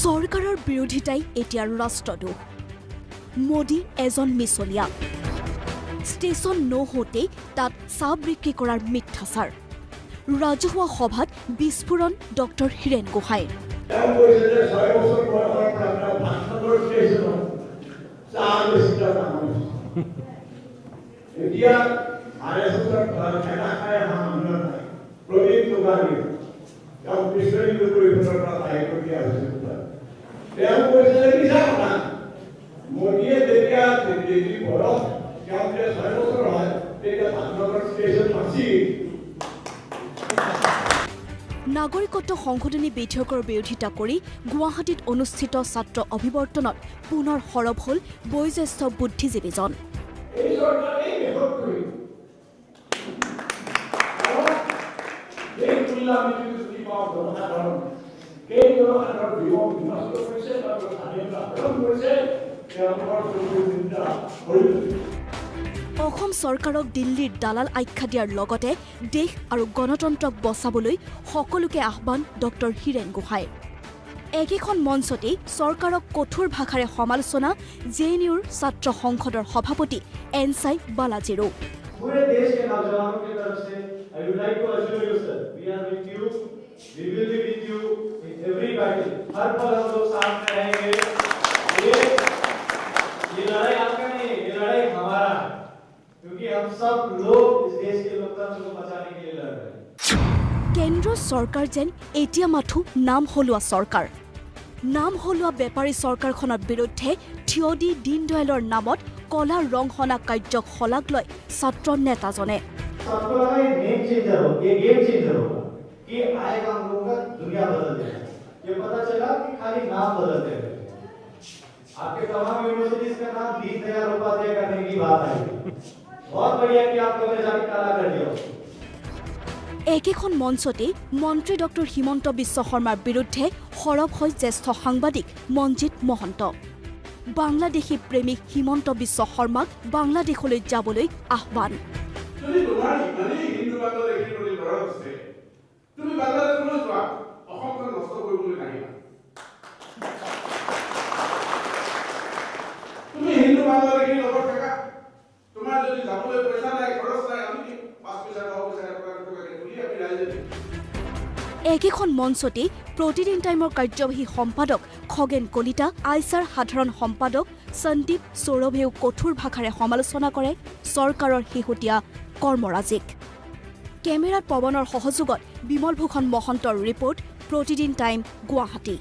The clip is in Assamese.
চৰকাৰৰ বিৰোধিতাই এতিয়া ৰাষ্ট্ৰদোষ মোদী এজন মিছলীয়া ষ্টেচন নহওঁতে তাত চাহ বিক্ৰী কৰাৰ মিথ্যাচাৰ ৰাজহুৱা সভাত বিস্ফোৰণ ডক্টৰ হীৰেন গোহাঁইৰ নাগৰিকত্ব সংশোধনী বিধেয়কৰ বিৰোধিতা কৰি গুৱাহাটীত অনুষ্ঠিত ছাত্ৰ অভিৱৰ্তনত পুনৰ সৰব হ'ল বয়োজ্যেষ্ঠ বুদ্ধিজীৱীজন অসম চৰকাৰক দিল্লীৰ দালাল আখ্যা দিয়াৰ লগতে দেশ আৰু গণতন্ত্ৰক বচাবলৈ সকলোকে আহ্বান ডক্টৰ হীৰেন গোহাঁইৰ একেখন মঞ্চতেই চৰকাৰক কঠোৰ ভাষাৰে সমালোচনা জেএনইউৰ ছাত্ৰ সংসদৰ সভাপতি এনচাই বালাজীৰো কেন্দ্ৰ চৰকাৰ যেন এতিয়া মাথো নাম হলোৱা চৰকাৰ নাম হলোৱা বেপাৰী চৰকাৰখনৰ বিৰুদ্ধে থিয় দি দীনদয়ালৰ নামত কলা ৰং হনা কাৰ্যক শলাগ লয় ছাত্ৰ নেতাজনে आपके तमाम यूनिवर्सिटीज का नाम दीनदयाल उपाध्याय करने की बात आई बहुत बढ़िया कि आप लोगों ने जाके काला कर दिया একেখন মঞ্চতেই মন্ত্ৰী ডক্টৰ হিমন্ত বিশ্ব শৰ্মাৰ বিৰুদ্ধে সৰব হৈ জ্যেষ্ঠ সাংবাদিক মঞ্জিত মহন্ত বাংলাদেশী প্ৰেমিক হিমন্ত বিশ্ব শৰ্মাক বাংলাদেশলৈ যাবলৈ আহ্বান একেখন মঞ্চতেই প্ৰতিদিন টাইমৰ কাৰ্যবাহী সম্পাদক খগেন কলিতা আইচাৰ সাধাৰণ সম্পাদক সন্দীপ সৌৰভেও কঠোৰ ভাষাৰে সমালোচনা কৰে চৰকাৰৰ শেহতীয়া কৰ্মৰাজিক কেমেৰাত পৱনৰ সহযোগত বিমল ভূষণ মহন্তৰ ৰিপৰ্ট প্ৰতিদিন টাইম গুৱাহাটী।